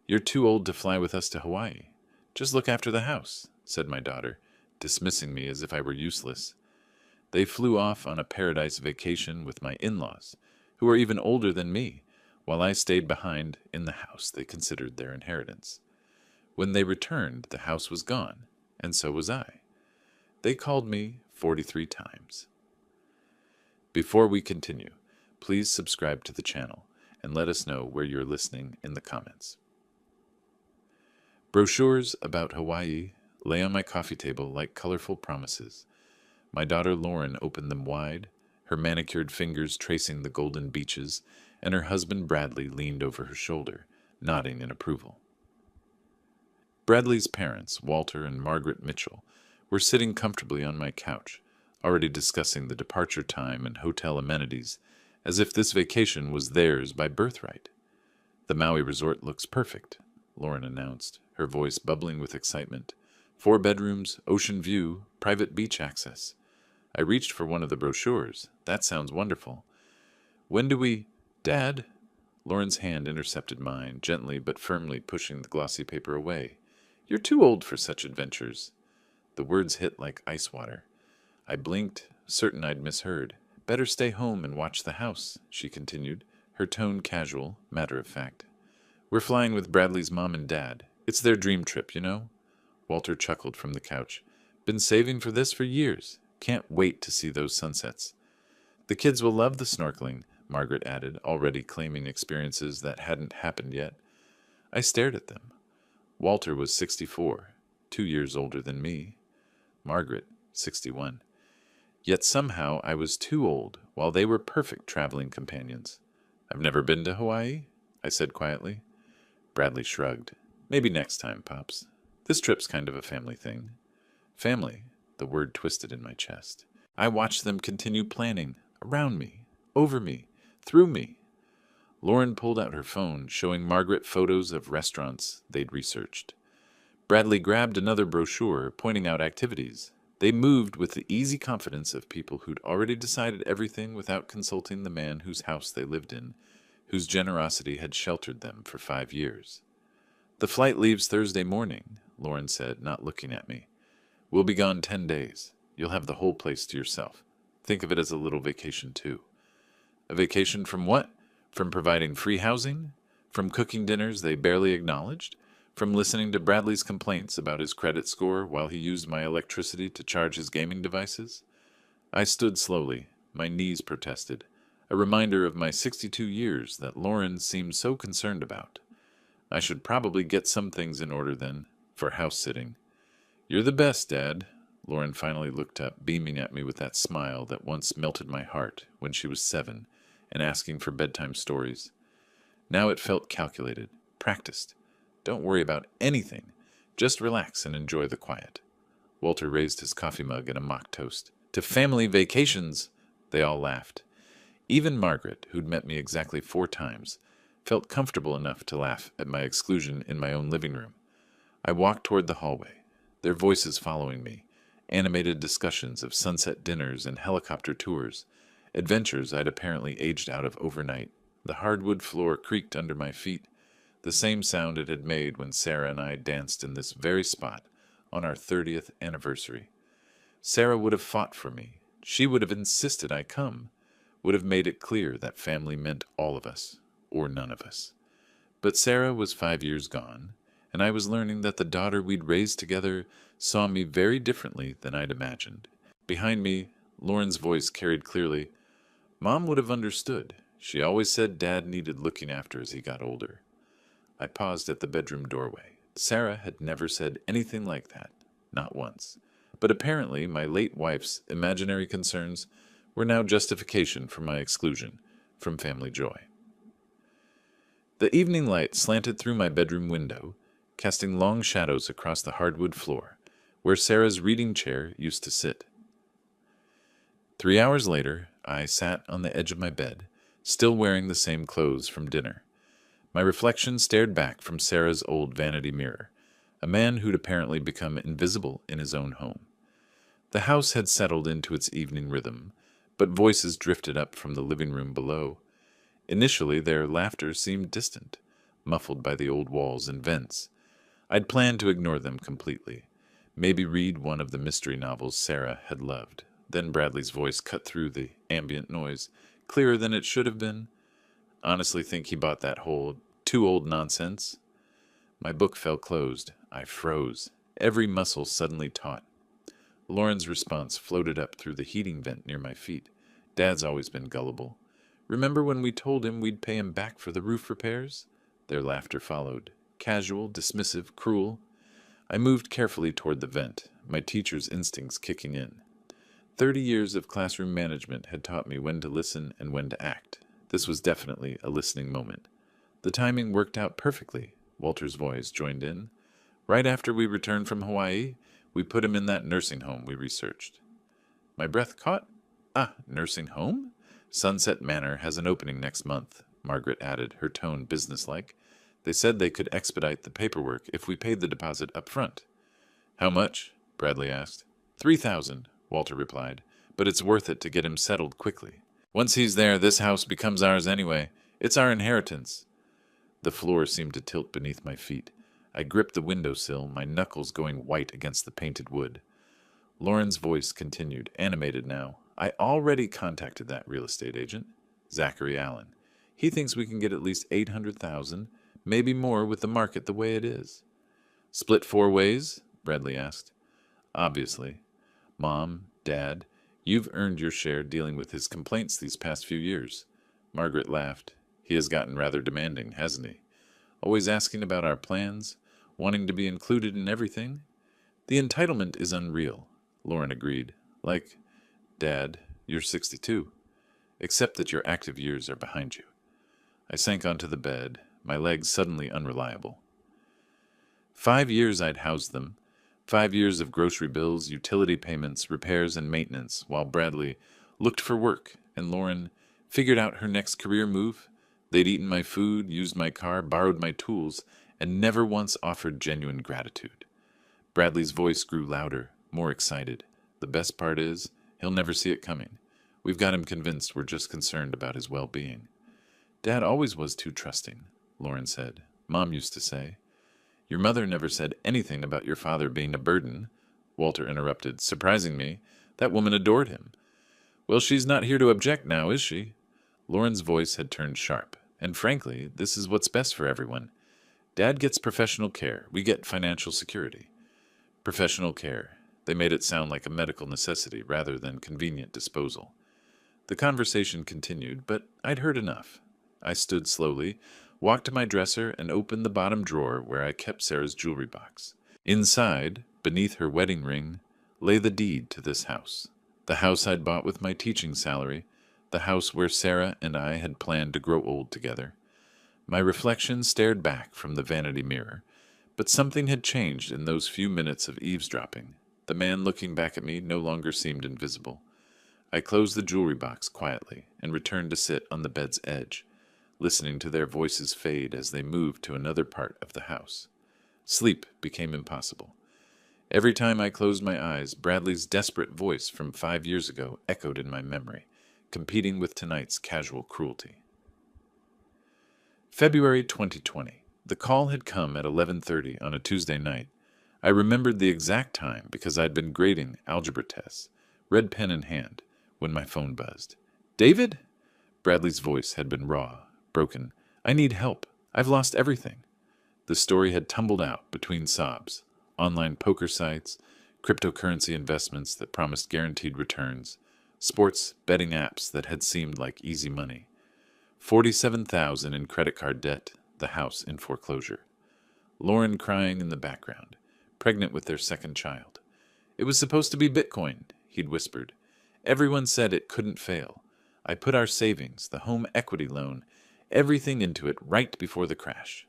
"You're too old to fly with us to Hawaii. Just look after the house," said my daughter, dismissing me as if I were useless. They flew off on a paradise vacation with my in-laws, who were even older than me, while I stayed behind in the house they considered their inheritance. When they returned, the house was gone, and so was I. They called me 43 times. Before we continue, please subscribe to the channel and let us know where you're listening in the comments. Brochures about Hawaii lay on my coffee table like colorful promises. My daughter Lauren opened them wide, her manicured fingers tracing the golden beaches, and her husband Bradley leaned over her shoulder, nodding in approval. Bradley's parents, Walter and Margaret Mitchell, were sitting comfortably on my couch, already discussing the departure time and hotel amenities, as if this vacation was theirs by birthright. "The Maui resort looks perfect," Lauren announced, her voice bubbling with excitement. "4 bedrooms, ocean view, private beach access." I reached for one of the brochures. "That sounds wonderful. When do we—" "Dad!" Lauren's hand intercepted mine, gently but firmly pushing the glossy paper away. "You're too old for such adventures." The words hit like ice water. I blinked, certain I'd misheard. "Better stay home and watch the house," she continued, her tone casual, matter-of-fact. "We're flying with Bradley's mom and dad. It's their dream trip, you know?" Walter chuckled from the couch. "Been saving for this for years. Can't wait to see those sunsets." "The kids will love the snorkeling," Margaret added, already claiming experiences that hadn't happened yet. I stared at them. Walter was 64, 2 years older than me. Margaret, 61. Yet somehow I was too old, while they were perfect traveling companions. "I've never been to Hawaii," I said quietly. Bradley shrugged. "Maybe next time, Pops. This trip's kind of a family thing." Family, the word twisted in my chest. I watched them continue planning, around me, over me, through me. Lauren pulled out her phone, showing Margaret photos of restaurants they'd researched. Bradley grabbed another brochure, pointing out activities. They moved with the easy confidence of people who'd already decided everything without consulting the man whose house they lived in, whose generosity had sheltered them for 5 years. "The flight leaves Thursday morning," Lauren said, not looking at me. "We'll be gone 10 days. You'll have the whole place to yourself. Think of it as a little vacation, too." "A vacation from what? From providing free housing? From cooking dinners they barely acknowledged? From listening to Bradley's complaints about his credit score while he used my electricity to charge his gaming devices?" I stood slowly. My knees protested, a reminder of my 62 years that Lauren seemed so concerned about. I should probably get some things in order then, for house-sitting. "You're the best, Dad." Lauren finally looked up, beaming at me with that smile that once melted my heart when she was 7 and asking for bedtime stories. Now it felt calculated, practiced. "Don't worry about anything. Just relax and enjoy the quiet." Walter raised his coffee mug in a mock toast. "To family vacations!" They all laughed. Even Margaret, who'd met me exactly 4 times, felt comfortable enough to laugh at my exclusion in my own living room. I walked toward the hallway, their voices following me, animated discussions of sunset dinners and helicopter tours, adventures I'd apparently aged out of overnight. The hardwood floor creaked under my feet, the same sound it had made when Sarah and I danced in this very spot on our 30th anniversary. Sarah would have fought for me. She would have insisted I come, would have made it clear that family meant all of us, or none of us. But Sarah was 5 years gone, and I was learning that the daughter we'd raised together saw me very differently than I'd imagined. Behind me, Lauren's voice carried clearly, "Mom would have understood. She always said Dad needed looking after as he got older." I paused at the bedroom doorway. Sarah had never said anything like that, not once. But apparently my late wife's imaginary concerns were now justification for my exclusion from family joy. The evening light slanted through my bedroom window, casting long shadows across the hardwood floor, where Sarah's reading chair used to sit. 3 hours later, I sat on the edge of my bed, still wearing the same clothes from dinner. My reflection stared back from Sarah's old vanity mirror, a man who'd apparently become invisible in his own home. The house had settled into its evening rhythm, but voices drifted up from the living room below. Initially, their laughter seemed distant, muffled by the old walls and vents. I'd planned to ignore them completely. Maybe read one of the mystery novels Sarah had loved. Then Bradley's voice cut through the ambient noise, clearer than it should have been. Honestly think he bought that whole too old nonsense? My book fell closed. I froze, every muscle suddenly taut. Lauren's response floated up through the heating vent near my feet. Dad's always been gullible. Remember when we told him we'd pay him back for the roof repairs? Their laughter followed. Casual, dismissive, cruel. I moved carefully toward the vent, my teacher's instincts kicking in. 30 years of classroom management had taught me when to listen and when to act. This was definitely a listening moment. The timing worked out perfectly, Walter's voice joined in. Right after we returned from Hawaii, we put him in that nursing home we researched. My breath caught. Nursing home? Sunset Manor has an opening next month, Margaret added, her tone businesslike. They said they could expedite the paperwork if we paid the deposit up front. How much? Bradley asked. $3,000, Walter replied, but it's worth it to get him settled quickly. Once he's there, this house becomes ours anyway. It's our inheritance. The floor seemed to tilt beneath my feet. I gripped the windowsill, my knuckles going white against the painted wood. Lauren's voice continued, animated now. I already contacted that real estate agent, Zachary Allen. He thinks we can get at least $800,000, maybe more with the market the way it is. Split 4 ways? Bradley asked. Obviously. Mom, Dad, you've earned your share dealing with his complaints these past few years. Margaret laughed. He has gotten rather demanding, hasn't he? Always asking about our plans, wanting to be included in everything. The entitlement is unreal, Lauren agreed. Like, Dad, you're 62. Except that your active years are behind you. I sank onto the bed, my legs suddenly unreliable. 5 years I'd housed them. 5 years of grocery bills, utility payments, repairs, and maintenance, while Bradley looked for work and Lauren figured out her next career move. They'd eaten my food, used my car, borrowed my tools, and never once offered genuine gratitude. Bradley's voice grew louder, more excited. The best part is, he'll never see it coming. We've got him convinced we're just concerned about his well-being. Dad always was too trusting, Lauren said. Mom used to say. Your mother never said anything about your father being a burden, Walter interrupted, surprising me. That woman adored him. Well, she's not here to object now, is she? Lauren's voice had turned sharp, and frankly, this is what's best for everyone. Dad gets professional care. We get financial security. Professional care. They made it sound like a medical necessity rather than convenient disposal. The conversation continued, but I'd heard enough. I stood slowly, walked to my dresser, and opened the bottom drawer where I kept Sarah's jewelry box. Inside, beneath her wedding ring, lay the deed to this house. The house I'd bought with my teaching salary, the house where Sarah and I had planned to grow old together. My reflection stared back from the vanity mirror, but something had changed in those few minutes of eavesdropping. The man looking back at me no longer seemed invisible. I closed the jewelry box quietly and returned to sit on the bed's edge, listening to their voices fade as they moved to another part of the house. Sleep became impossible. Every time I closed my eyes, Bradley's desperate voice from 5 years ago echoed in my memory, competing with tonight's casual cruelty. February 2020. The call had come at 11:30 on a Tuesday night. I remembered the exact time because I'd been grading algebra tests, red pen in hand, when my phone buzzed. David? Bradley's voice had been raw, broken. I need help. I've lost everything. The story had tumbled out between sobs. Online poker sites, cryptocurrency investments that promised guaranteed returns, sports betting apps that had seemed like easy money. $47,000 in credit card debt, the house in foreclosure. Lauren crying in the background, pregnant with their second child. It was supposed to be Bitcoin, he'd whispered. Everyone said it couldn't fail. I put our savings, the home equity loan, everything into it right before the crash.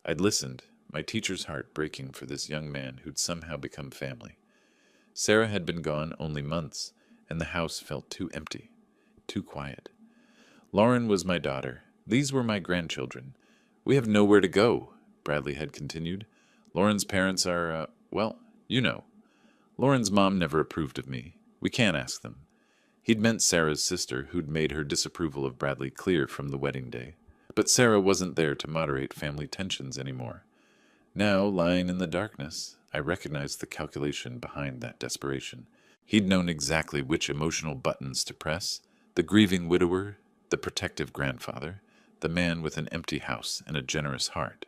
I'd listened, my teacher's heart breaking for this young man who'd somehow become family. Sarah had been gone only months, and the house felt too empty, too quiet. Lauren was my daughter. These were my grandchildren. We have nowhere to go, Bradley had continued. Lauren's parents are, well, you know. Lauren's mom never approved of me. We can't ask them. He'd meant Sarah's sister, who'd made her disapproval of Bradley clear from the wedding day. But Sarah wasn't there to moderate family tensions anymore. Now, lying in the darkness, I recognized the calculation behind that desperation. He'd known exactly which emotional buttons to press: the grieving widower, the protective grandfather, the man with an empty house and a generous heart.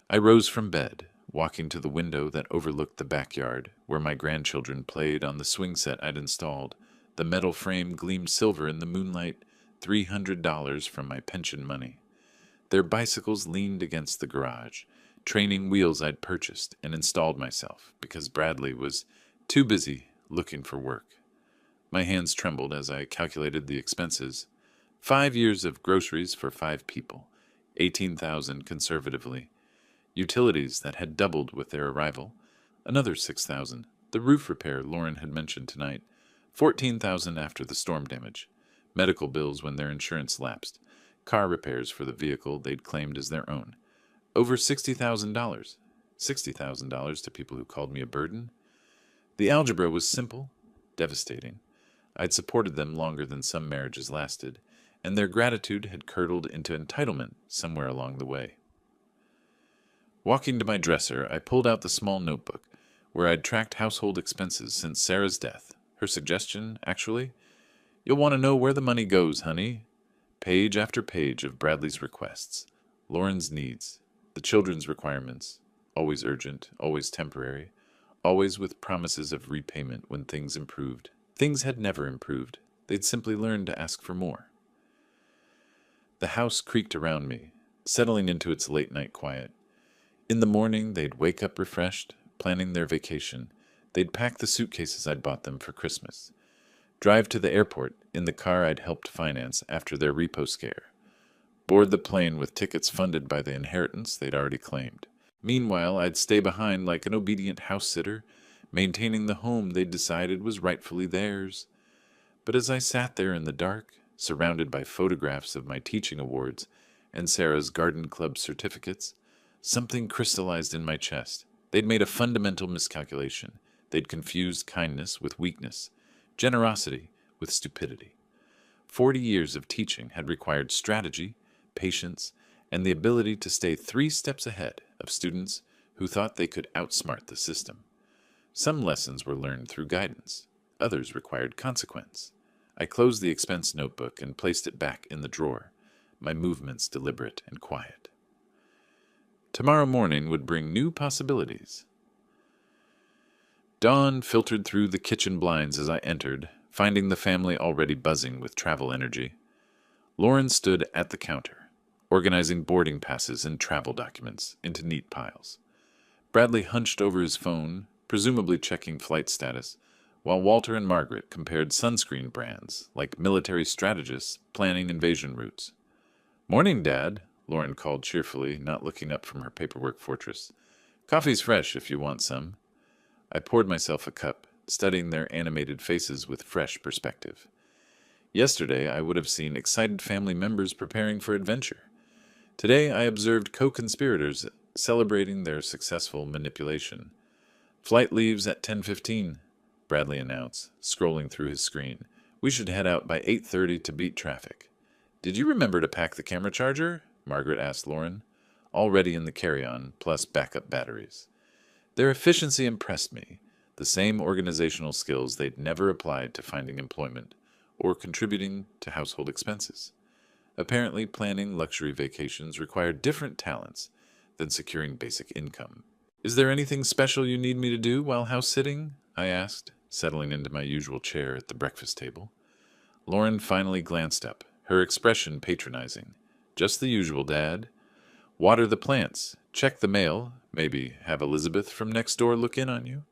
I rose from bed, walking to the window that overlooked the backyard, where my grandchildren played on the swing set I'd installed. The metal frame gleamed silver in the moonlight, $300 from my pension money. Their bicycles leaned against the garage, training wheels I'd purchased and installed myself because Bradley was too busy looking for work. My hands trembled as I calculated the expenses. 5 years of groceries for 5 people, 18,000 conservatively. Utilities that had doubled with their arrival, another 6,000. The roof repair Lauren had mentioned tonight, 14,000 after the storm damage. Medical bills when their insurance lapsed. Car repairs for the vehicle they'd claimed as their own. Over $60,000. $60,000 to people who called me a burden. The algebra was simple, devastating. I'd supported them longer than some marriages lasted, and their gratitude had curdled into entitlement somewhere along the way. Walking to my dresser, I pulled out the small notebook where I'd tracked household expenses since Sarah's death. Her suggestion, actually: "You'll want to know where the money goes, honey." Page after page of Bradley's requests, Lauren's needs, the children's requirements, always urgent, always temporary, always with promises of repayment when things improved. Things had never improved. They'd simply learned to ask for more. The house creaked around me, settling into its late-night quiet. In the morning, they'd wake up refreshed, planning their vacation. They'd pack the suitcases I'd bought them for Christmas. Drive to the airport in the car I'd helped finance after their repo scare. Board the plane with tickets funded by the inheritance they'd already claimed. Meanwhile, I'd stay behind like an obedient house-sitter, maintaining the home they'd decided was rightfully theirs. But as I sat there in the dark, surrounded by photographs of my teaching awards and Sarah's garden club certificates, something crystallized in my chest. They'd made a fundamental miscalculation. They'd confused kindness with weakness, generosity with stupidity. 40 years of teaching had required strategy, patience, and the ability to stay 3 steps ahead of students who thought they could outsmart the system. Some lessons were learned through guidance. Others required consequence. I closed the expense notebook and placed it back in the drawer, my movements deliberate and quiet. Tomorrow morning would bring new possibilities. Dawn filtered through the kitchen blinds as I entered, finding the family already buzzing with travel energy. Lauren stood at the counter, organizing boarding passes and travel documents into neat piles. Bradley hunched over his phone, presumably checking flight status, while Walter and Margaret compared sunscreen brands like military strategists planning invasion routes. "Morning, Dad," Lauren called cheerfully, not looking up from her paperwork fortress. "Coffee's fresh if you want some." I poured myself a cup, studying their animated faces with fresh perspective. Yesterday, I would have seen excited family members preparing for adventure. Today, I observed co-conspirators celebrating their successful manipulation. "Flight leaves at 10:15, Bradley announced, scrolling through his screen. "We should head out by 8:30 to beat traffic." "Did you remember to pack the camera charger?" Margaret asked Lauren. "Already in the carry-on, plus backup batteries." Their efficiency impressed me, the same organizational skills they'd never applied to finding employment or contributing to household expenses. Apparently, planning luxury vacations required different talents than securing basic income. "Is there anything special you need me to do while house-sitting?" I asked, settling into my usual chair at the breakfast table. Lauren finally glanced up, her expression patronizing. "Just the usual, Dad. Water the plants, check the mail, maybe have Elizabeth from next door look in on you."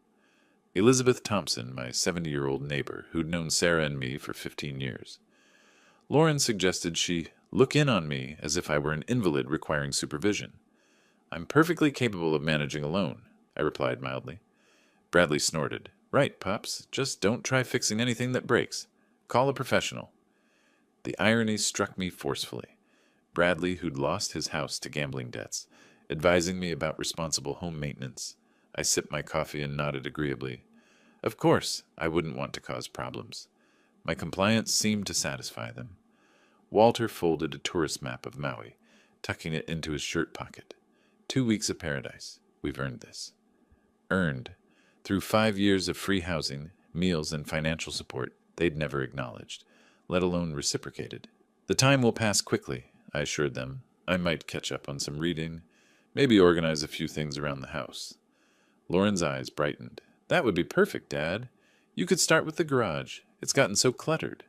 Elizabeth Thompson, my 70-year-old neighbor, who'd known Sarah and me for 15 years. Lauren suggested she look in on me as if I were an invalid requiring supervision. "I'm perfectly capable of managing alone," I replied mildly. Bradley snorted. "Right, Pops, just don't try fixing anything that breaks. Call a professional." The irony struck me forcefully. Bradley, who'd lost his house to gambling debts, advising me about responsible home maintenance. I sipped my coffee and nodded agreeably. Of course, I wouldn't want to cause problems. My compliance seemed to satisfy them. Walter folded a tourist map of Maui, tucking it into his shirt pocket. 2 weeks of paradise. We've earned this. Earned. Through 5 years of free housing, meals, and financial support they'd never acknowledged, let alone reciprocated. The time will pass quickly, I assured them. I might catch up on some reading, maybe organize a few things around the house. Lauren's eyes brightened. That would be perfect, Dad. You could start with the garage. It's gotten so cluttered.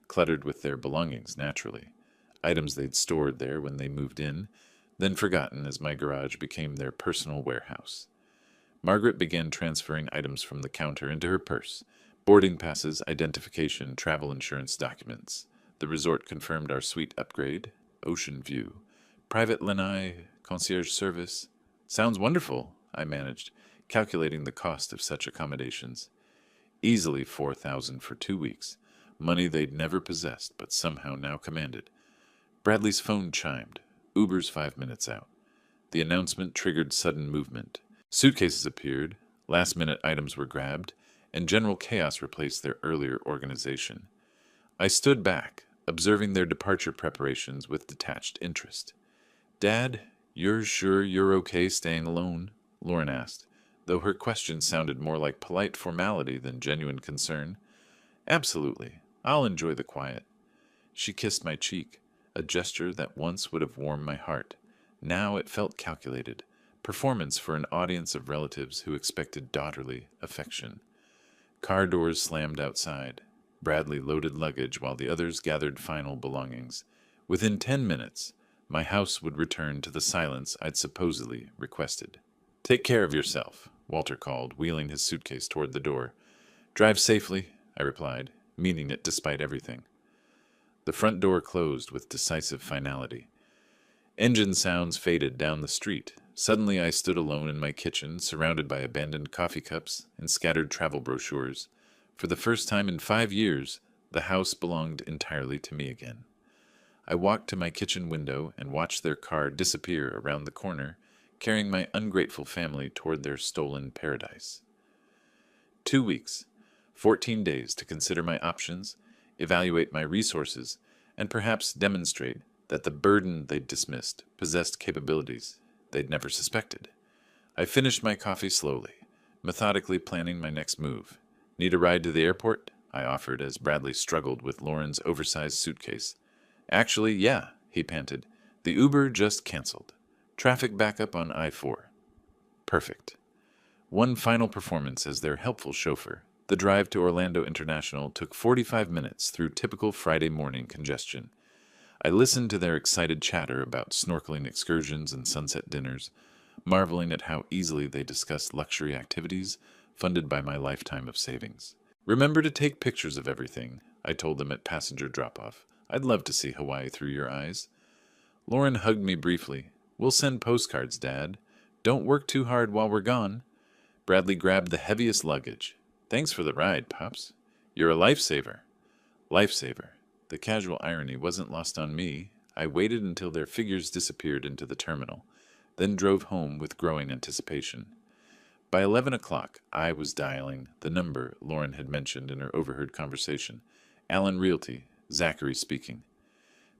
Cluttered with their belongings, naturally. Items they'd stored there when they moved in, then forgotten as my garage became their personal warehouse. Margaret began transferring items from the counter into her purse. Boarding passes, identification, travel insurance documents. The resort confirmed our suite upgrade. Ocean view. Private lanai, concierge service. Sounds wonderful, I managed, calculating the cost of such accommodations. Easily $4,000 for 2 weeks. Money they'd never possessed, but somehow now commanded. Bradley's phone chimed. Uber's 5 minutes out. The announcement triggered sudden movement. Suitcases appeared, last-minute items were grabbed, and general chaos replaced their earlier organization. I stood back, observing their departure preparations with detached interest. Dad, you're sure you're okay staying alone? Lauren asked, though her question sounded more like polite formality than genuine concern. Absolutely. I'll enjoy the quiet. She kissed my cheek, a gesture that once would have warmed my heart. Now it felt calculated. Performance for an audience of relatives who expected daughterly affection. Car doors slammed outside. Bradley loaded luggage while the others gathered final belongings. Within 10 minutes, my house would return to the silence I'd supposedly requested. Take care of yourself, Walter called, wheeling his suitcase toward the door. Drive safely, I replied, meaning it despite everything. The front door closed with decisive finality. Engine sounds faded down the street. Suddenly I stood alone in my kitchen, surrounded by abandoned coffee cups and scattered travel brochures. For the first time in 5 years, the house belonged entirely to me again. I walked to my kitchen window and watched their car disappear around the corner, carrying my ungrateful family toward their stolen paradise. 2 weeks, 14 days to consider my options, evaluate my resources, and perhaps demonstrate that the burden they'd dismissed possessed capabilities they'd never suspected. I finished my coffee slowly, methodically planning my next move. Need a ride to the airport? I offered as Bradley struggled with Lauren's oversized suitcase. Actually, yeah, he panted. The Uber just canceled. Traffic backup on I-4. Perfect. One final performance as their helpful chauffeur. The drive to Orlando International took 45 minutes through typical Friday morning congestion. I listened to their excited chatter about snorkeling excursions and sunset dinners, marveling at how easily they discussed luxury activities funded by my lifetime of savings. Remember to take pictures of everything, I told them at passenger drop-off. I'd love to see Hawaii through your eyes. Lauren hugged me briefly. We'll send postcards, Dad. Don't work too hard while we're gone. Bradley grabbed the heaviest luggage. Thanks for the ride, Pops. You're a lifesaver. Lifesaver. The casual irony wasn't lost on me. I waited until their figures disappeared into the terminal, then drove home with growing anticipation. By 11 o'clock, I was dialing the number Lauren had mentioned in her overheard conversation. Allen Realty, Zachary speaking.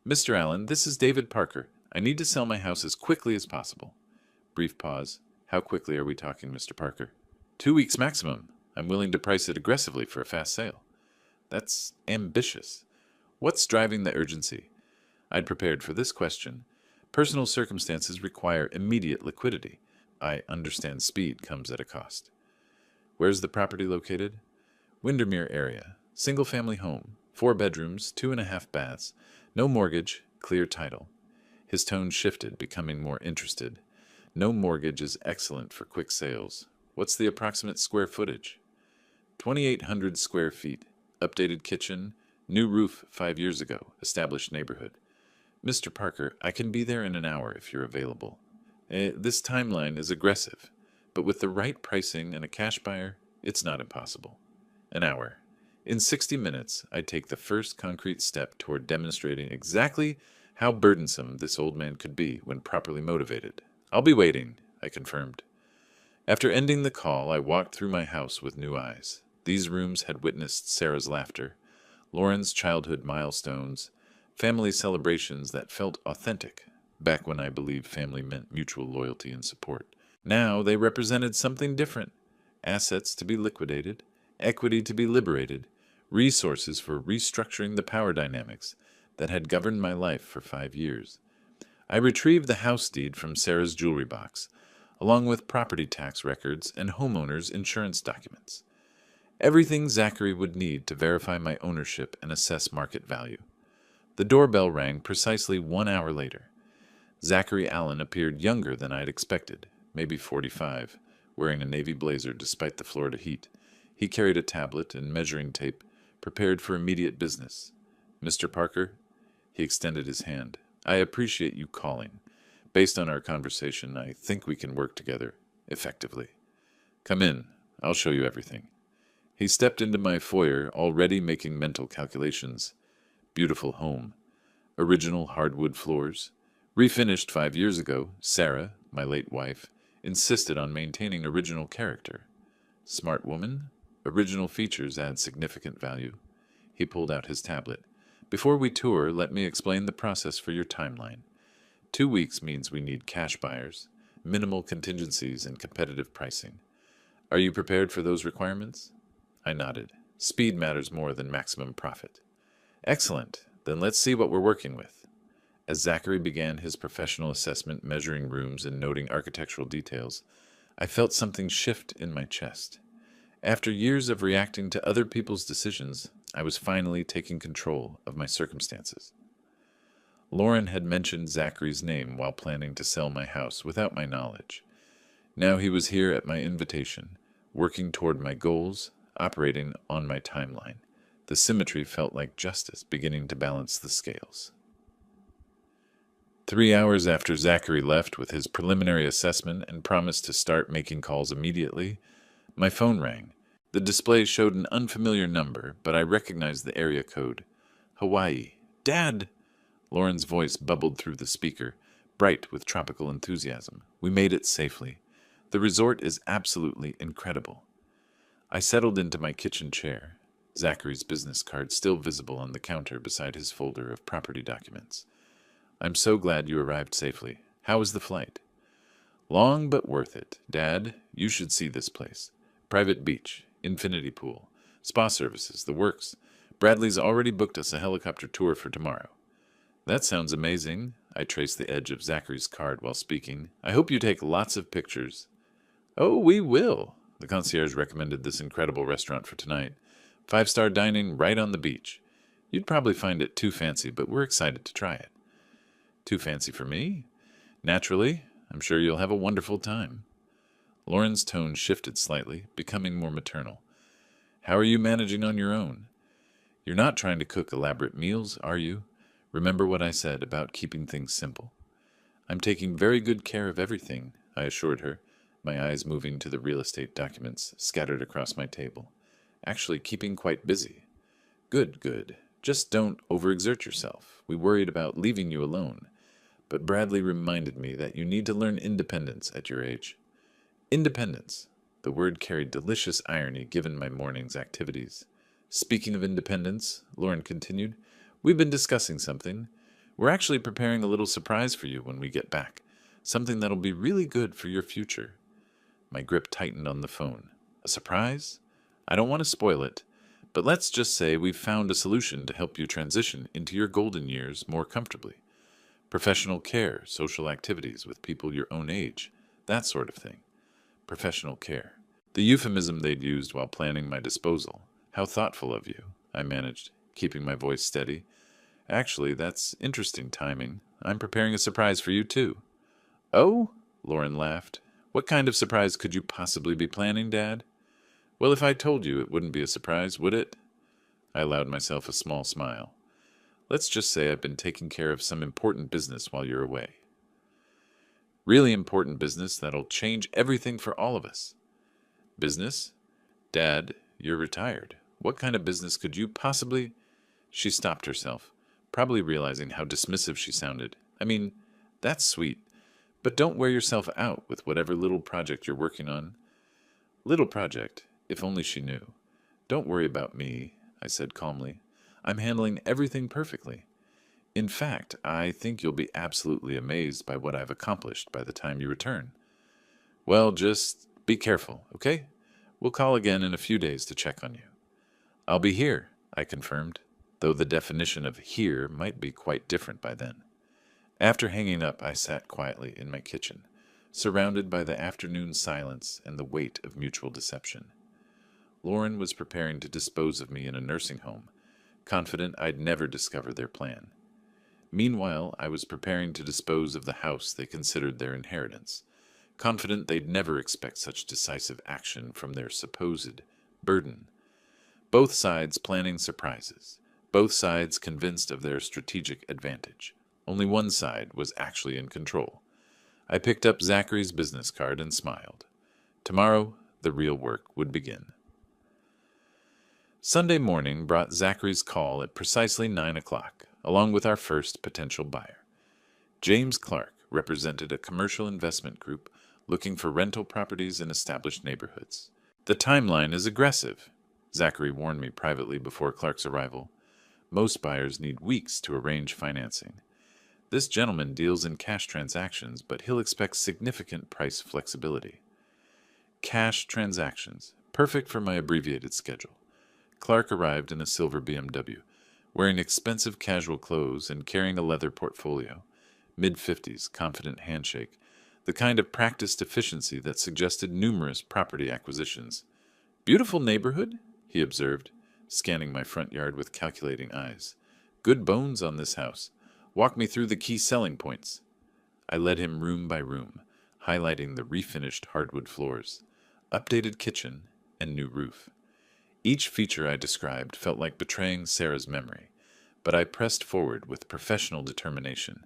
Mr. Allen, this is David Parker. I need to sell my house as quickly as possible. Brief pause. How quickly are we talking, Mr. Parker? 2 weeks maximum. I'm willing to price it aggressively for a fast sale. That's ambitious. What's driving the urgency? I'd prepared for this question. Personal circumstances require immediate liquidity. I understand speed comes at a cost. Where's the property located? Windermere area. Single-family home. 4 bedrooms, 2.5 baths. No mortgage, clear title. His tone shifted, becoming more interested. No mortgage is excellent for quick sales. What's the approximate square footage? 2,800 square feet. Updated kitchen. New roof 5 years ago. Established neighborhood. Mr. Parker, I can be there in an hour if you're available. This timeline is aggressive, but with the right pricing and a cash buyer, it's not impossible. An hour. In 60 minutes, I'd take the first concrete step toward demonstrating exactly how burdensome this old man could be when properly motivated. I'll be waiting, I confirmed. After ending the call, I walked through my house with new eyes. These rooms had witnessed Sarah's laughter, Lauren's childhood milestones, family celebrations that felt authentic, back when I believed family meant mutual loyalty and support. Now they represented something different: assets to be liquidated, equity to be liberated, resources for restructuring the power dynamics that had governed my life for 5 years. I retrieved the house deed from Sarah's jewelry box, along with property tax records and homeowner's insurance documents. Everything Zachary would need to verify my ownership and assess market value. The doorbell rang precisely 1 hour later. Zachary Allen appeared younger than I'd expected, maybe 45, wearing a navy blazer despite the Florida heat. He carried a tablet and measuring tape, prepared for immediate business. "Mr. Parker?" He extended his hand. "I appreciate you calling. Based on our conversation, I think we can work together effectively. Come in. I'll show you everything." He stepped into my foyer, already making mental calculations. Beautiful home. Original hardwood floors. Refinished 5 years ago, Sarah, my late wife, insisted on maintaining original character. Smart woman. Original features add significant value. He pulled out his tablet. "Before we tour, let me explain the process for your timeline. 2 weeks means we need cash buyers, minimal contingencies, and competitive pricing. Are you prepared for those requirements?" I nodded. Speed matters more than maximum profit. "Excellent. Then let's see what we're working with." As Zachary began his professional assessment, measuring rooms and noting architectural details, I felt something shift in my chest. After years of reacting to other people's decisions, I was finally taking control of my circumstances. Lauren had mentioned Zachary's name while planning to sell my house without my knowledge. Now he was here at my invitation, working toward my goals, operating on my timeline. The symmetry felt like justice beginning to balance the scales. 3 hours after Zachary left with his preliminary assessment and promised to start making calls immediately, my phone rang. The display showed an unfamiliar number, but I recognized the area code. Hawaii. "Dad!" Lauren's voice bubbled through the speaker, bright with tropical enthusiasm. "We made it safely. The resort is absolutely incredible." I settled into my kitchen chair, Zachary's business card still visible on the counter beside his folder of property documents. "I'm so glad you arrived safely. How was the flight?" "Long but worth it. Dad, you should see this place. Private beach, infinity pool, spa services, the works. Bradley's already booked us a helicopter tour for tomorrow." "That sounds amazing." I traced the edge of Zachary's card while speaking. "I hope you take lots of pictures." "Oh, we will." The concierge recommended this incredible restaurant for tonight. 5-star dining right on the beach. You'd probably find it too fancy, but we're excited to try it. "Too fancy for me?" "Naturally. I'm sure you'll have a wonderful time." Lauren's tone shifted slightly, becoming more maternal. "How are you managing on your own? You're not trying to cook elaborate meals, are you? Remember what I said about keeping things simple." "I'm taking very good care of everything," I assured her, my eyes moving to the real estate documents scattered across my table. "Actually keeping quite busy." "Good, good. Just don't overexert yourself. We worried about leaving you alone. But Bradley reminded me that you need to learn independence at your age." Independence. The word carried delicious irony given my morning's activities. "Speaking of independence," Lauren continued, "we've been discussing something. We're actually preparing a little surprise for you when we get back. Something that'll be really good for your future." My grip tightened on the phone. "A surprise? I don't want to spoil it, but let's just say we've found a solution to help you transition into your golden years more comfortably. Professional care, social activities with people your own age, that sort of thing." Professional care. The euphemism they'd used while planning my disposal. "How thoughtful of you," I managed, keeping my voice steady. "Actually, that's interesting timing. I'm preparing a surprise for you, too." "Oh?" Lauren laughed. "What kind of surprise could you possibly be planning, Dad?" "Well, if I told you, it wouldn't be a surprise, would it?" I allowed myself a small smile. "Let's just say I've been taking care of some important business while you're away. Really important business that'll change everything for all of us." "Business? Dad, you're retired. What kind of business could you possibly—" She stopped herself, probably realizing how dismissive she sounded. "I mean, that's sweet, but don't wear yourself out with whatever little project you're working on." Little project, if only she knew. "Don't worry about me," I said calmly. "I'm handling everything perfectly." In fact, I think you'll be absolutely amazed by what I've accomplished by the time you return. Well, just be careful, okay? We'll call again in a few days to check on you. I'll be here, I confirmed, though the definition of here might be quite different by then. After hanging up, I sat quietly in my kitchen, surrounded by the afternoon silence and the weight of mutual deception. Lauren was preparing to dispose of me in a nursing home, confident I'd never discover their plan. Meanwhile, I was preparing to dispose of the house they considered their inheritance, confident they'd never expect such decisive action from their supposed burden. Both sides planning surprises, both sides convinced of their strategic advantage. Only one side was actually in control. I picked up Zachary's business card and smiled. Tomorrow, the real work would begin. Sunday morning brought Zachary's call at precisely 9 o'clock, along with our first potential buyer. James Clark represented a commercial investment group looking for rental properties in established neighborhoods. The timeline is aggressive, Zachary warned me privately before Clark's arrival. Most buyers need weeks to arrange financing. This gentleman deals in cash transactions, but he'll expect significant price flexibility. Cash transactions, perfect for my abbreviated schedule. Clark arrived in a silver BMW, wearing expensive casual clothes and carrying a leather portfolio. Mid-50s, confident handshake, the kind of practiced efficiency that suggested numerous property acquisitions. Beautiful neighborhood, he observed, scanning my front yard with calculating eyes. Good bones on this house. Walk me through the key selling points. I led him room by room, highlighting the refinished hardwood floors, updated kitchen, and new roof. Each feature I described felt like betraying Sarah's memory, but I pressed forward with professional determination.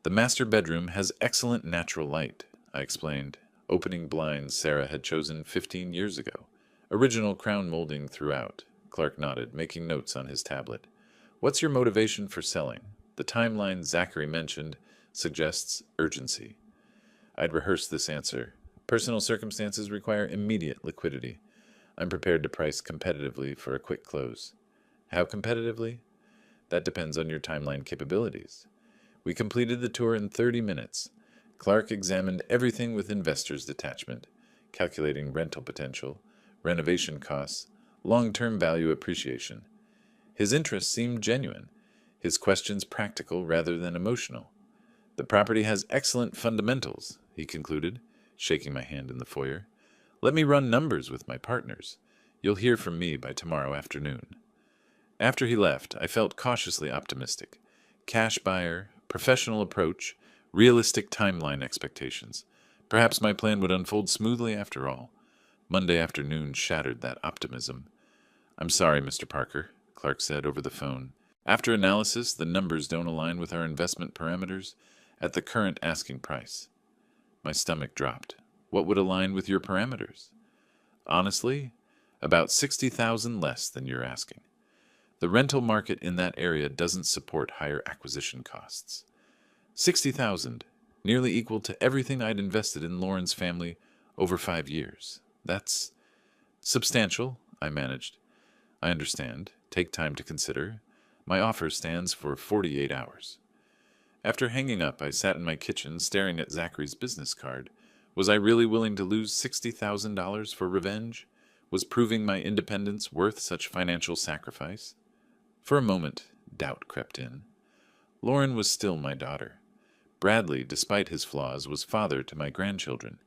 The master bedroom has excellent natural light, I explained, opening blinds Sarah had chosen 15 years ago. Original crown molding throughout. Clark nodded, making notes on his tablet. What's your motivation for selling? The timeline Zachary mentioned suggests urgency. I'd rehearsed this answer. Personal circumstances require immediate liquidity. I'm prepared to price competitively for a quick close. How competitively? That depends on your timeline capabilities. We completed the tour in 30 minutes. Clark examined everything with investor's detachment, calculating rental potential, renovation costs, long-term value appreciation. His interest seemed genuine, his questions practical rather than emotional. The property has excellent fundamentals, he concluded, shaking my hand in the foyer. Let me run numbers with my partners. You'll hear from me by tomorrow afternoon. After he left, I felt cautiously optimistic. Cash buyer, professional approach, realistic timeline expectations. Perhaps my plan would unfold smoothly after all. Monday afternoon shattered that optimism. I'm sorry, Mr. Parker, Clark said over the phone. After analysis, the numbers don't align with our investment parameters at the current asking price. My stomach dropped. What would align with your parameters? Honestly, about 60,000 less than you're asking. The rental market in that area doesn't support higher acquisition costs. 60,000, nearly equal to everything I'd invested in Lauren's family over 5 years. That's substantial, I managed. I understand. Take time to consider. My offer stands for 48 hours. After hanging up, I sat in my kitchen staring at Zachary's business card. Was I really willing to lose $60,000 for revenge? Was proving my independence worth such financial sacrifice? For a moment, doubt crept in. Lauren was still my daughter. Bradley, despite his flaws, was father to my grandchildren.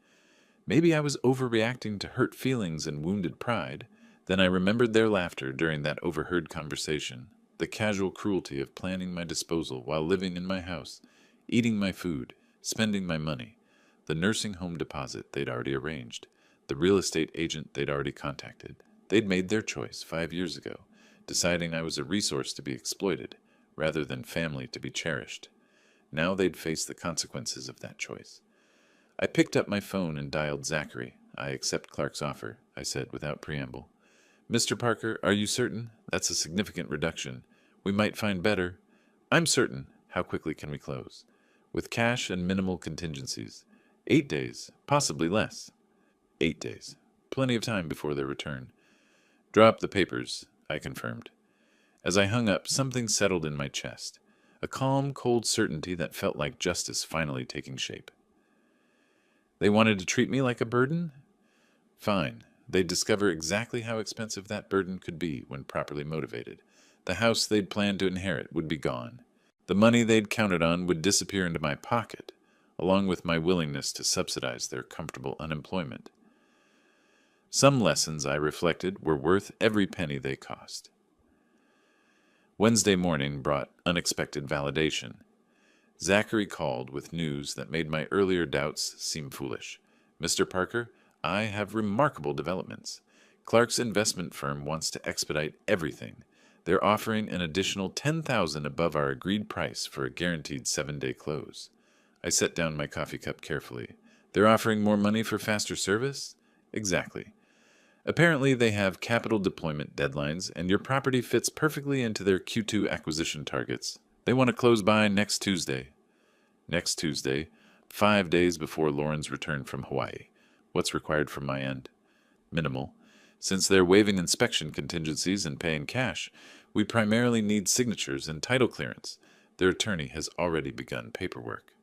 Maybe I was overreacting to hurt feelings and wounded pride. Then I remembered their laughter during that overheard conversation, the casual cruelty of planning my disposal while living in my house, eating my food, spending my money, the nursing home deposit they'd already arranged, the real estate agent they'd already contacted. They'd made their choice 5 years ago, deciding I was a resource to be exploited rather than family to be cherished. Now they'd face the consequences of that choice. I picked up my phone and dialed Zachary. I accept Clark's offer, I said without preamble. Mr. Parker, are you certain? That's a significant reduction. We might find better. I'm certain. How quickly can we close? With cash and minimal contingencies. 8 days, possibly less. 8 days. Plenty of time before their return. Draw up the papers, I confirmed. As I hung up, something settled in my chest. a calm, cold certainty that felt like justice finally taking shape. They wanted to treat me like a burden? Fine. They'd discover exactly how expensive that burden could be when properly motivated. The house they'd planned to inherit would be gone. The money they'd counted on would disappear into my pocket, along with my willingness to subsidize their comfortable unemployment. Some lessons, I reflected, were worth every penny they cost. Wednesday morning brought unexpected validation. Zachary called with news that made my earlier doubts seem foolish. "Mr. Parker, I have remarkable developments. Clark's investment firm wants to expedite everything. They're offering an additional $10,000 above our agreed price for a guaranteed 7-day close." I set down my coffee cup carefully. "They're offering more money for faster service?" "Exactly. Apparently they have capital deployment deadlines, and your property fits perfectly into their Q2 acquisition targets. They want to close by next Tuesday." Next Tuesday, 5 days before Lauren's return from Hawaii. What's required from my end? Minimal. Since they're waiving inspection contingencies and paying cash, we primarily need signatures and title clearance. Their attorney has already begun paperwork.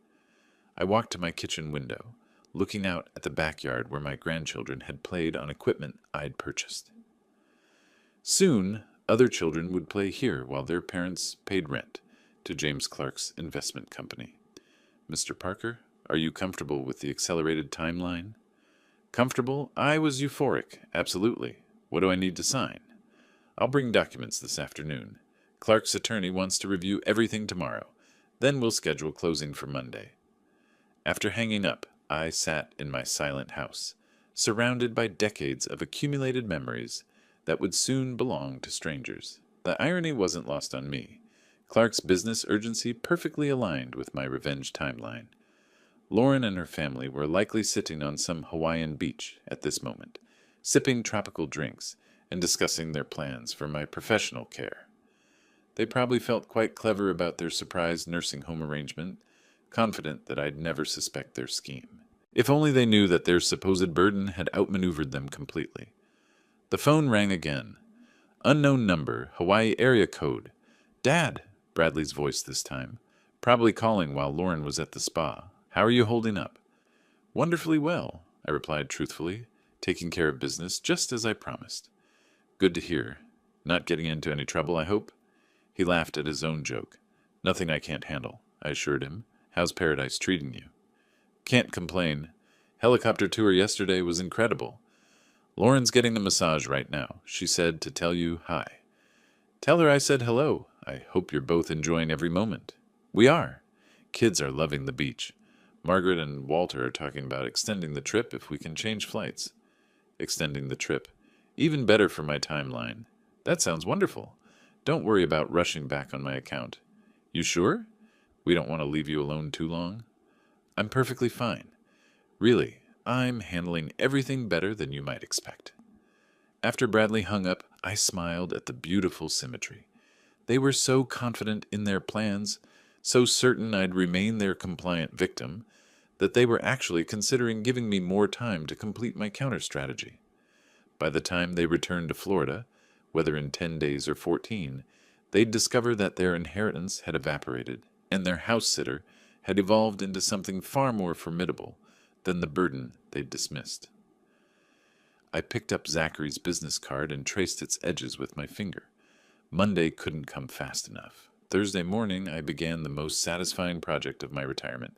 I walked to my kitchen window, looking out at the backyard where my grandchildren had played on equipment I'd purchased. Soon, other children would play here while their parents paid rent to James Clark's investment company. "Mr. Parker, are you comfortable with the accelerated timeline?" "Comfortable? I was euphoric. Absolutely. What do I need to sign?" "I'll bring documents this afternoon. Clark's attorney wants to review everything tomorrow. Then we'll schedule closing for Monday." After hanging up, I sat in my silent house, surrounded by decades of accumulated memories that would soon belong to strangers. The irony wasn't lost on me. Clark's business urgency perfectly aligned with my revenge timeline. Lauren and her family were likely sitting on some Hawaiian beach at this moment, sipping tropical drinks and discussing their plans for my professional care. They probably felt quite clever about their surprise nursing home arrangement, confident that I'd never suspect their scheme. If only they knew that their supposed burden had outmaneuvered them completely. The phone rang again. Unknown number, Hawaii area code. "Dad," Bradley's voice this time, probably calling while Lauren was at the spa. "How are you holding up?" "Wonderfully well," I replied truthfully, taking care of business just as I promised. "Good to hear. Not getting into any trouble, I hope?" He laughed at his own joke. "Nothing I can't handle," I assured him. "How's Paradise treating you?" "Can't complain. Helicopter tour yesterday was incredible. Lauren's getting a massage right now. She said to tell you hi." "Tell her I said hello. I hope you're both enjoying every moment." "We are. Kids are loving the beach. Margaret and Walter are talking about extending the trip if we can change flights." "Extending the trip. Even better for my timeline." "That sounds wonderful. Don't worry about rushing back on my account." "You sure? We don't want to leave you alone too long." "I'm perfectly fine. Really, I'm handling everything better than you might expect." After Bradley hung up, I smiled at the beautiful symmetry. They were so confident in their plans, so certain I'd remain their compliant victim, that they were actually considering giving me more time to complete my counter-strategy. By the time they returned to Florida, whether in 10 days or 14, they'd discover that their inheritance had evaporated, and their house-sitter had evolved into something far more formidable than the burden they'd dismissed. I picked up Zachary's business card and traced its edges with my finger. Monday couldn't come fast enough. Thursday morning, I began the most satisfying project of my retirement,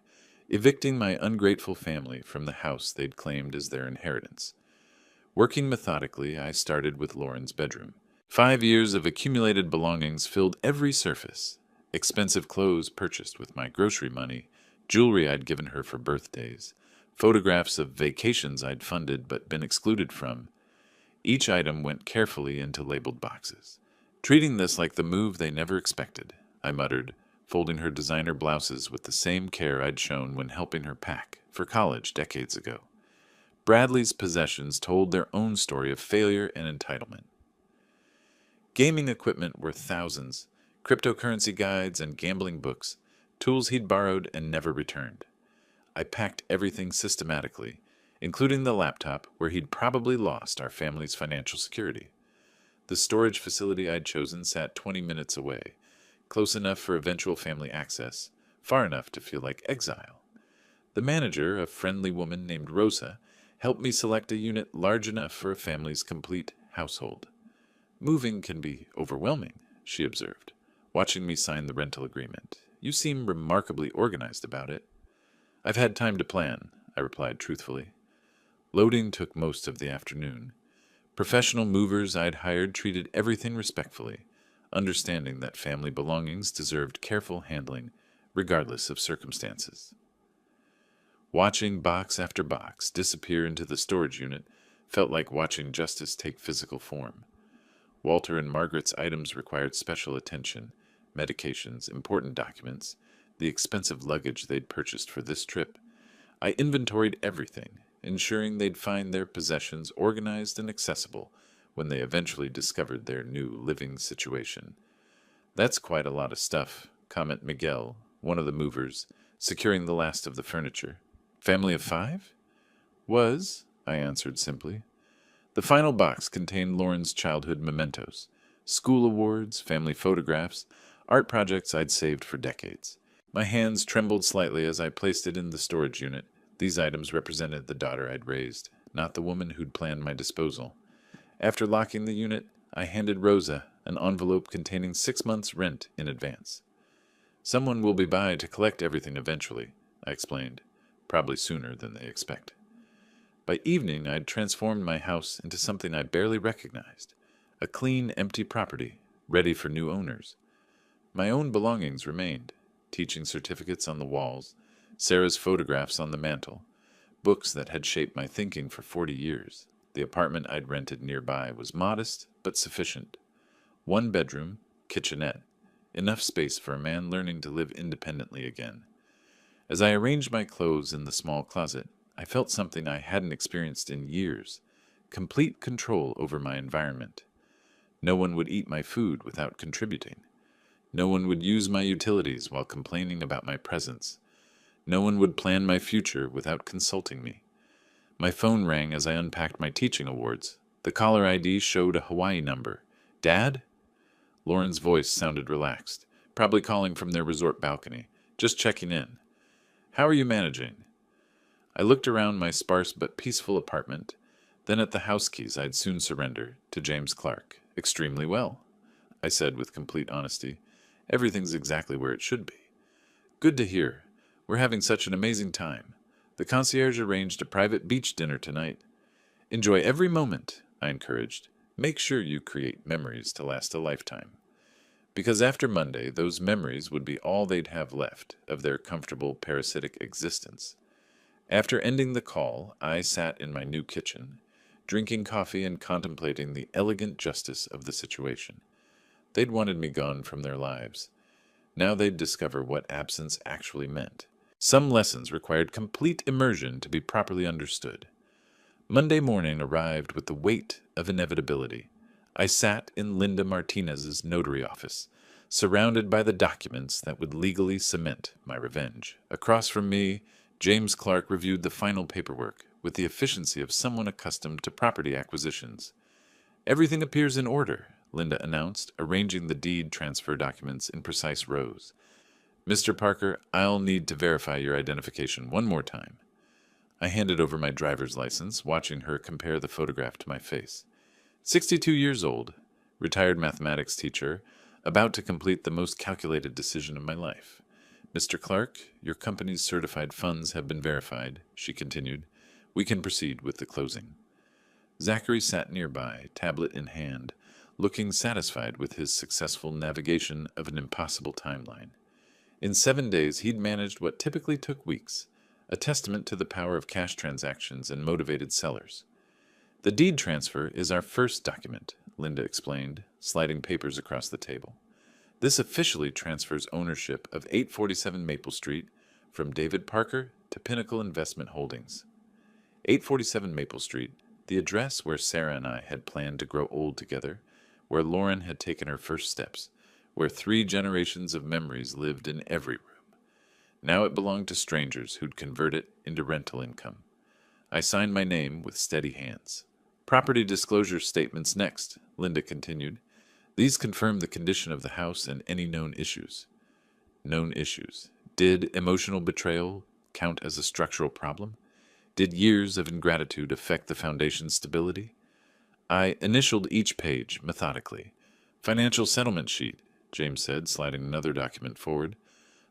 evicting my ungrateful family from the house they'd claimed as their inheritance. Working methodically, I started with Lauren's bedroom. 5 years of accumulated belongings filled every surface. Expensive clothes purchased with my grocery money, jewelry I'd given her for birthdays, photographs of vacations I'd funded but been excluded from. Each item went carefully into labeled boxes. "Treating this like the move they never expected," I muttered, folding her designer blouses with the same care I'd shown when helping her pack for college decades ago. Bradley's possessions told their own story of failure and entitlement. Gaming equipment worth thousands, cryptocurrency guides and gambling books, tools he'd borrowed and never returned. I packed everything systematically, including the laptop where he'd probably lost our family's financial security. The storage facility I'd chosen sat 20 minutes away, close enough for eventual family access, far enough to feel like exile. The manager, a friendly woman named Rosa, helped me select a unit large enough for a family's complete household. Moving can be overwhelming, she observed, watching me sign the rental agreement. You seem remarkably organized about it. I've had time to plan, I replied truthfully. Loading took most of the afternoon. Professional movers I'd hired treated everything respectfully, understanding that family belongings deserved careful handling, regardless of circumstances. Watching box after box disappear into the storage unit felt like watching justice take physical form. Walter and Margaret's items required special attention: medications, important documents, the expensive luggage they'd purchased for this trip. I inventoried everything, ensuring they'd find their possessions organized and accessible when they eventually discovered their new living situation. That's quite a lot of stuff, commented Miguel, one of the movers, securing the last of the furniture. Family of 5? Was, I answered simply. The final box contained Lauren's childhood mementos: school awards, family photographs, art projects I'd saved for decades. My hands trembled slightly as I placed it in the storage unit. These items represented the daughter I'd raised, not the woman who'd planned my disposal. After locking the unit, I handed Rosa an envelope containing 6 months' rent in advance. Someone will be by to collect everything eventually, I explained, probably sooner than they expect. By evening, I'd transformed my house into something I barely recognized: a clean, empty property, ready for new owners. My own belongings remained: teaching certificates on the walls, Sarah's photographs on the mantel, books that had shaped my thinking for 40 years. The apartment I'd rented nearby was modest but sufficient. 1 bedroom, kitchenette, enough space for a man learning to live independently again. As I arranged my clothes in the small closet, I felt something I hadn't experienced in years: complete control over my environment. No one would eat my food without contributing. No one would use my utilities while complaining about my presence. No one would plan my future without consulting me. My phone rang as I unpacked my teaching awards. The caller ID showed a Hawaii number. Dad? Lauren's voice sounded relaxed, probably calling from their resort balcony. Just checking in. How are you managing? I looked around my sparse but peaceful apartment, then at the house keys I'd soon surrender to James Clark. Extremely well, I said with complete honesty. Everything's exactly where it should be. Good to hear. We're having such an amazing time. The concierge arranged a private beach dinner tonight. Enjoy every moment, I encouraged. Make sure you create memories to last a lifetime. Because after Monday, those memories would be all they'd have left of their comfortable parasitic existence. After ending the call, I sat in my new kitchen, drinking coffee and contemplating the elegant justice of the situation. They'd wanted me gone from their lives. Now they'd discover what absence actually meant. Some lessons required complete immersion to be properly understood. Monday morning arrived with the weight of inevitability. I sat in Linda Martinez's notary office, surrounded by the documents that would legally cement my revenge. Across from me, James Clark reviewed the final paperwork with the efficiency of someone accustomed to property acquisitions. Everything appears in order, Linda announced, arranging the deed transfer documents in precise rows. Mr. Parker, I'll need to verify your identification one more time. I handed over my driver's license, watching her compare the photograph to my face. 62 years old, retired mathematics teacher, about to complete the most calculated decision of my life. Mr. Clark, your company's certified funds have been verified, she continued. We can proceed with the closing. Zachary sat nearby, tablet in hand, looking satisfied with his successful navigation of an impossible timeline. In 7 days, he'd managed what typically took weeks, a testament to the power of cash transactions and motivated sellers. The deed transfer is our first document, Linda explained, sliding papers across the table. This officially transfers ownership of 847 Maple Street from David Parker to Pinnacle Investment Holdings. 847 Maple Street, the address where Sarah and I had planned to grow old together, where Lauren had taken her first steps, where 3 generations of memories lived in every room. Now it belonged to strangers who'd convert it into rental income. I signed my name with steady hands. Property disclosure statements next, Linda continued. These confirmed the condition of the house and any known issues. Known issues. Did emotional betrayal count as a structural problem? Did years of ingratitude affect the foundation's stability? I initialed each page methodically. Financial settlement sheet, James said, sliding another document forward.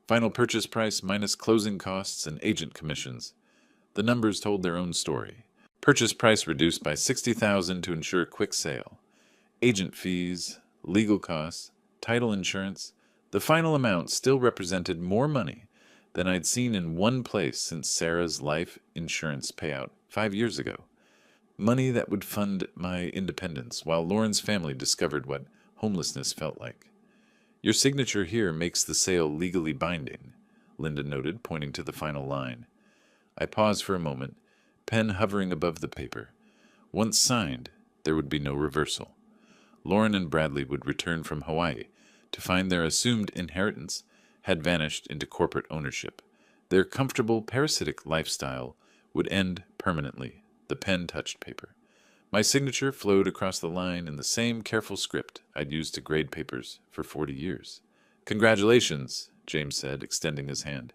Final purchase price minus closing costs and agent commissions. The numbers told their own story. Purchase price reduced by $60,000 to ensure quick sale. Agent fees, legal costs, title insurance. The final amount still represented more money than I'd seen in one place since Sarah's life insurance payout 5 years ago. Money that would fund my independence while Lauren's family discovered what homelessness felt like. Your signature here makes the sale legally binding, Linda noted, pointing to the final line. I paused for a moment, pen hovering above the paper. Once signed, there would be no reversal. Lauren and Bradley would return from Hawaii to find their assumed inheritance had vanished into corporate ownership. Their comfortable, parasitic lifestyle would end permanently. The pen touched paper. My signature flowed across the line in the same careful script I'd used to grade papers for 40 years. Congratulations, James said, extending his hand.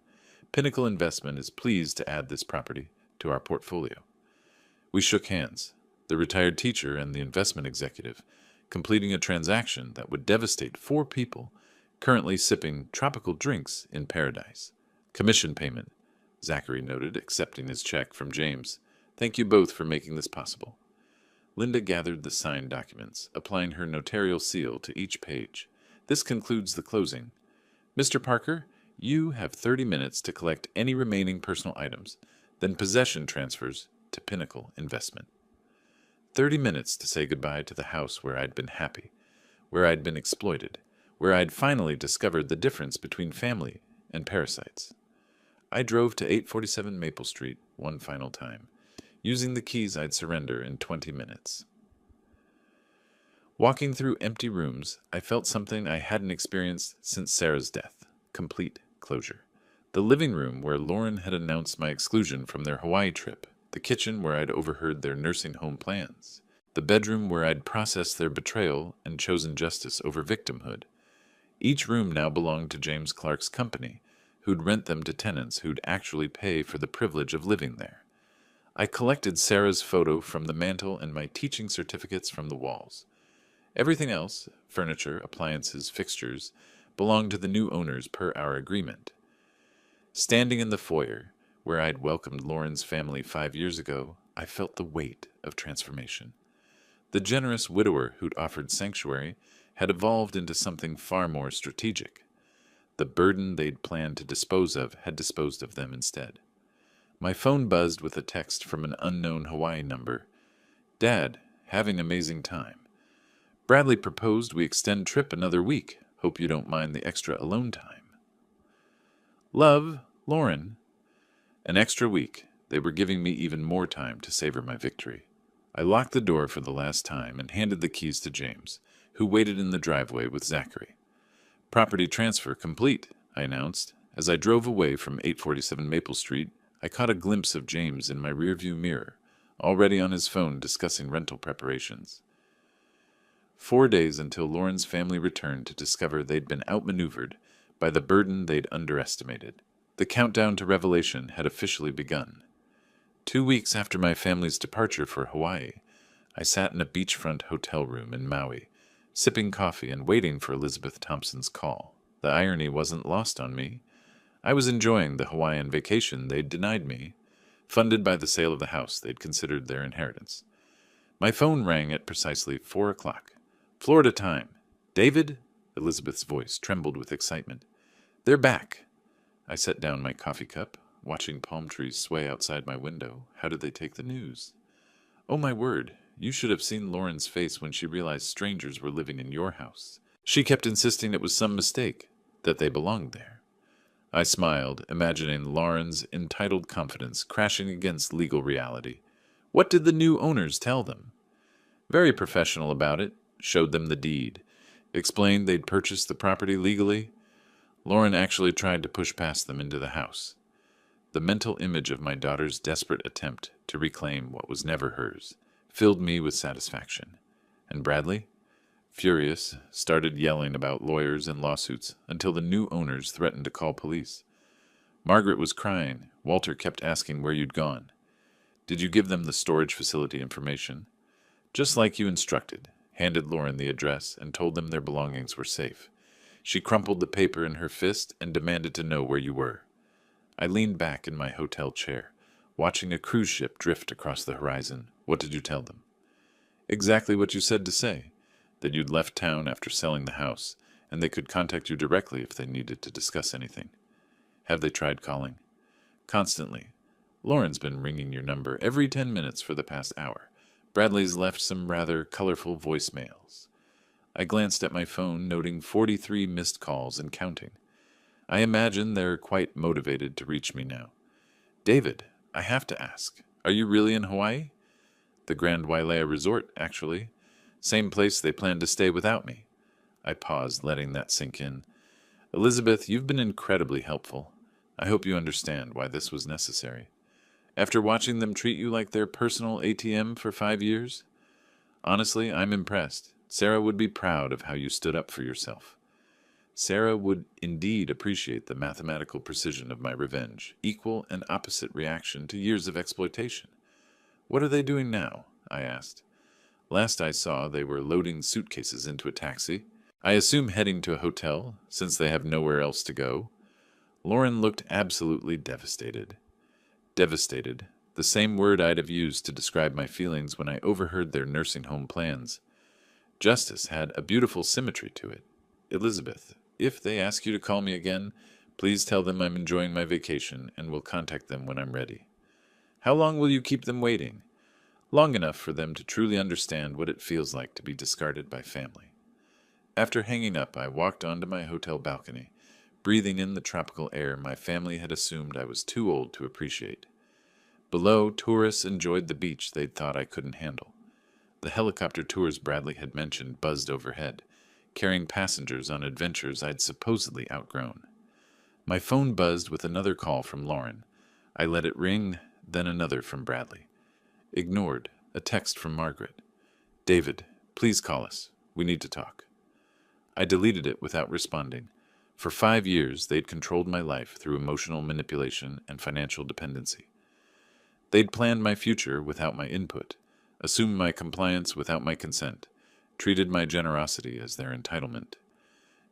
Pinnacle Investment is pleased to add this property to our portfolio. We shook hands, the retired teacher and the investment executive, completing a transaction that would devastate 4 people currently sipping tropical drinks in paradise. Commission payment, Zachary noted, accepting his check from James. Thank you both for making this possible. Linda gathered the signed documents, applying her notarial seal to each page. This concludes the closing. Mr. Parker, you have 30 minutes to collect any remaining personal items, then possession transfers to Pinnacle Investment. 30 minutes to say goodbye to the house where I'd been happy, where I'd been exploited, where I'd finally discovered the difference between family and parasites. I drove to 847 Maple Street one final time, using the keys I'd surrender in 20 minutes. Walking through empty rooms, I felt something I hadn't experienced since Sarah's death. Complete closure. The living room where Lauren had announced my exclusion from their Hawaii trip. The kitchen where I'd overheard their nursing home plans. The bedroom where I'd processed their betrayal and chosen justice over victimhood. Each room now belonged to James Clark's company, who'd rent them to tenants who'd actually pay for the privilege of living there. I collected Sarah's photo from the mantel and my teaching certificates from the walls. Everything else, furniture, appliances, fixtures, belonged to the new owners per our agreement. Standing in the foyer, where I'd welcomed Lauren's family 5 years ago, I felt the weight of transformation. The generous widower who'd offered sanctuary had evolved into something far more strategic. The burden they'd planned to dispose of had disposed of them instead. My phone buzzed with a text from an unknown Hawaii number. Dad, having amazing time. Bradley proposed we extend trip another week. Hope you don't mind the extra alone time. Love, Lauren. An extra week. They were giving me even more time to savor my victory. I locked the door for the last time and handed the keys to James, who waited in the driveway with Zachary. Property transfer complete, I announced. As I drove away from 847 Maple Street, I caught a glimpse of James in my rearview mirror, already on his phone discussing rental preparations. 4 days until Lauren's family returned to discover they'd been outmaneuvered by the burden they'd underestimated. The countdown to revelation had officially begun. 2 weeks after my family's departure for Hawaii, I sat in a beachfront hotel room in Maui, sipping coffee and waiting for Elizabeth Thompson's call. The irony wasn't lost on me. I was enjoying the Hawaiian vacation they'd denied me, funded by the sale of the house they'd considered their inheritance. My phone rang at precisely 4 o'clock. Florida time. David? Elizabeth's voice trembled with excitement. They're back. I set down my coffee cup, watching palm trees sway outside my window. How did they take the news? Oh, my word. You should have seen Lauren's face when she realized strangers were living in your house. She kept insisting it was some mistake, that they belonged there. I smiled, imagining Lauren's entitled confidence crashing against legal reality. What did the new owners tell them? Very professional about it. Showed them the deed. Explained they'd purchased the property legally. Lauren actually tried to push past them into the house. The mental image of my daughter's desperate attempt to reclaim what was never hers filled me with satisfaction. And Bradley? Furious, started yelling about lawyers and lawsuits until the new owners threatened to call police. Margaret was crying. Walter kept asking where you'd gone. Did you give them the storage facility information? Just like you instructed, handed Lauren the address and told them their belongings were safe. She crumpled the paper in her fist and demanded to know where you were. I leaned back in my hotel chair, watching a cruise ship drift across the horizon. What did you tell them? Exactly what you said to say, that you'd left town after selling the house, and they could contact you directly if they needed to discuss anything. Have they tried calling? Constantly. Lauren's been ringing your number every 10 minutes for the past hour. Bradley's left some rather colorful voicemails. I glanced at my phone, noting 43 missed calls and counting. I imagine they're quite motivated to reach me now. David, I have to ask, are you really in Hawaii? The Grand Wailea Resort, actually. Same place they plan to stay without me. I paused, letting that sink in. Elizabeth, you've been incredibly helpful. I hope you understand why this was necessary. After watching them treat you like their personal ATM for 5 years? Honestly, I'm impressed. Sarah would be proud of how you stood up for yourself. Sarah would indeed appreciate the mathematical precision of my revenge, equal and opposite reaction to years of exploitation. What are they doing now? I asked. Last I saw, they were loading suitcases into a taxi. I assume heading to a hotel, since they have nowhere else to go. Lauren looked absolutely devastated. Devastated, the same word I'd have used to describe my feelings when I overheard their nursing home plans. Justice had a beautiful symmetry to it. Elizabeth, if they ask you to call me again, please tell them I'm enjoying my vacation and will contact them when I'm ready. How long will you keep them waiting? Long enough for them to truly understand what it feels like to be discarded by family. After hanging up, I walked onto my hotel balcony, breathing in the tropical air my family had assumed I was too old to appreciate. Below, tourists enjoyed the beach they'd thought I couldn't handle. The helicopter tours Bradley had mentioned buzzed overhead, carrying passengers on adventures I'd supposedly outgrown. My phone buzzed with another call from Lauren. I let it ring, then another from Bradley. Ignored, a text from Margaret. David, please call us. We need to talk. I deleted it without responding. For 5 years, they'd controlled my life through emotional manipulation and financial dependency. They'd planned my future without my input, assumed my compliance without my consent, treated my generosity as their entitlement.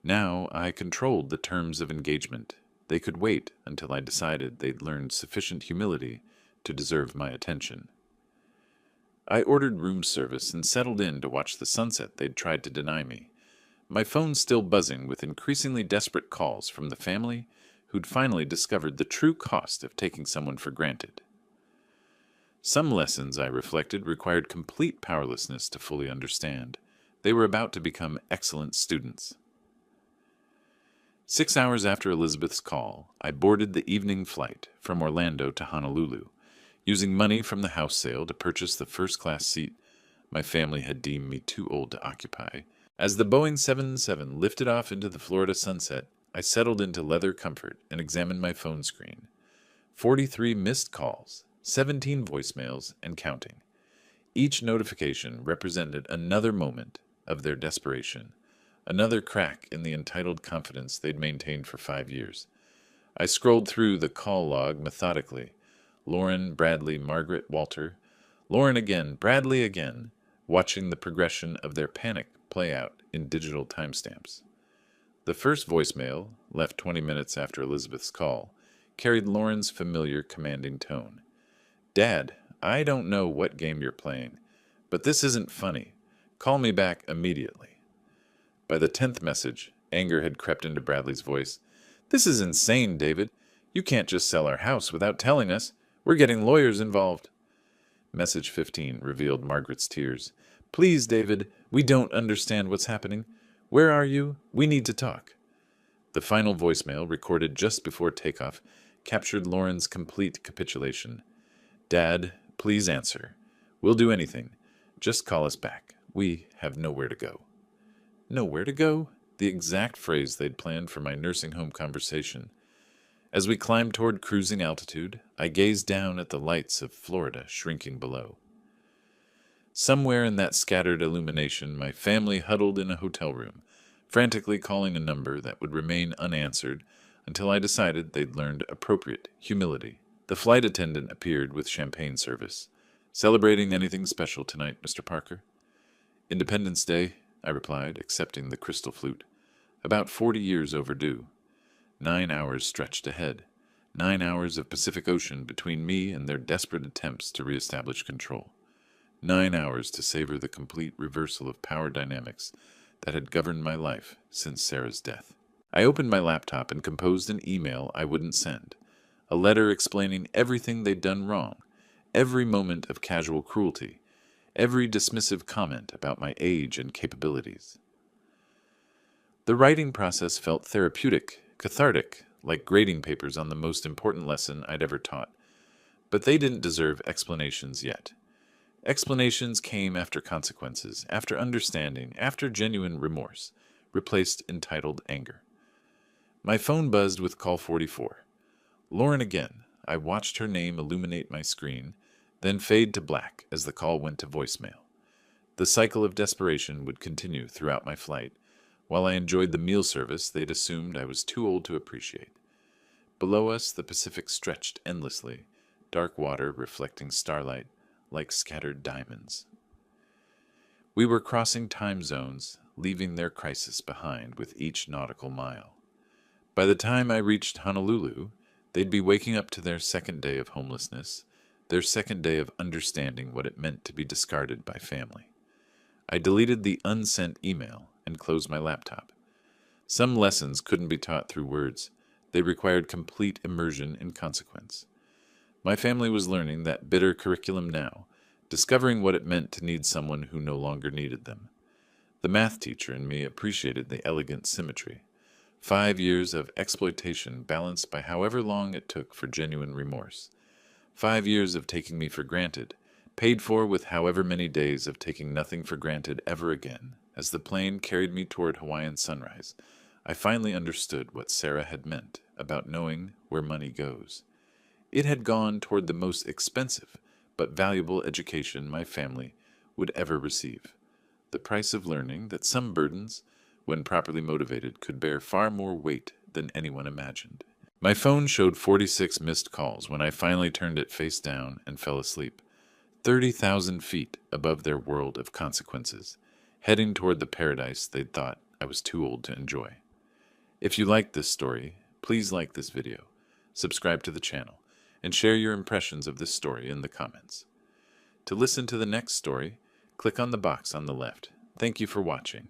Now I controlled the terms of engagement. They could wait until I decided they'd learned sufficient humility to deserve my attention. I ordered room service and settled in to watch the sunset they'd tried to deny me. My phone still buzzing with increasingly desperate calls from the family who'd finally discovered the true cost of taking someone for granted. Some lessons, I reflected, required complete powerlessness to fully understand. They were about to become excellent students. 6 hours after Elizabeth's call, I boarded the evening flight from Orlando to Honolulu, using money from the house sale to purchase the first-class seat my family had deemed me too old to occupy. As the Boeing 777 lifted off into the Florida sunset, I settled into leather comfort and examined my phone screen. 43 missed calls, 17 voicemails, and counting. Each notification represented another moment of their desperation, another crack in the entitled confidence they'd maintained for 5 years. I scrolled through the call log methodically. Lauren, Bradley, Margaret, Walter. Lauren again, Bradley again, watching the progression of their panic play out in digital timestamps. The first voicemail, left 20 minutes after Elizabeth's call, carried Lauren's familiar commanding tone. Dad, I don't know what game you're playing, but this isn't funny. Call me back immediately. By the 10th message, anger had crept into Bradley's voice. This is insane, David. You can't just sell our house without telling us. We're getting lawyers involved. Message 15 revealed Margaret's tears. Please, David, we don't understand what's happening. Where are you? We need to talk. The final voicemail, recorded just before takeoff, captured Lauren's complete capitulation. Dad, please answer. We'll do anything. Just call us back. We have nowhere to go. Nowhere to go? The exact phrase they'd planned for my nursing home conversation. As we climbed toward cruising altitude, I gazed down at the lights of Florida shrinking below. Somewhere in that scattered illumination, my family huddled in a hotel room, frantically calling a number that would remain unanswered until I decided they'd learned appropriate humility. The flight attendant appeared with champagne service. "Celebrating anything special tonight, Mr. Parker?" "Independence Day," I replied, accepting the crystal flute. "About 40 years overdue. 9 hours stretched ahead. 9 hours of Pacific Ocean between me and their desperate attempts to reestablish control. 9 hours to savor the complete reversal of power dynamics that had governed my life since Sarah's death. I opened my laptop and composed an email I wouldn't send, a letter explaining everything they'd done wrong, every moment of casual cruelty, every dismissive comment about my age and capabilities. The writing process felt therapeutic, cathartic, like grading papers on the most important lesson I'd ever taught. But they didn't deserve explanations yet. Explanations came after consequences, after understanding, after genuine remorse, replaced entitled anger. My phone buzzed with call 44. Lauren again. I watched her name illuminate my screen, then fade to black as the call went to voicemail. The cycle of desperation would continue throughout my flight, while I enjoyed the meal service they'd assumed I was too old to appreciate. Below us, the Pacific stretched endlessly, dark water reflecting starlight like scattered diamonds. We were crossing time zones, leaving their crisis behind with each nautical mile. By the time I reached Honolulu, they'd be waking up to their second day of homelessness, their second day of understanding what it meant to be discarded by family. I deleted the unsent email and closed my laptop. Some lessons couldn't be taught through words. They required complete immersion in consequence. My family was learning that bitter curriculum now, discovering what it meant to need someone who no longer needed them. The math teacher in me appreciated the elegant symmetry. 5 years of exploitation balanced by however long it took for genuine remorse. 5 years of taking me for granted, paid for with however many days of taking nothing for granted ever again. As the plane carried me toward Hawaiian sunrise, I finally understood what Sarah had meant about knowing where money goes. It had gone toward the most expensive but valuable education my family would ever receive. The price of learning that some burdens, when properly motivated, could bear far more weight than anyone imagined. My phone showed 46 missed calls when I finally turned it face down and fell asleep, 30,000 feet above their world of consequences, heading toward the paradise they'd thought I was too old to enjoy. If you liked this story, please like this video, subscribe to the channel, and share your impressions of this story in the comments. To listen to the next story, click on the box on the left. Thank you for watching.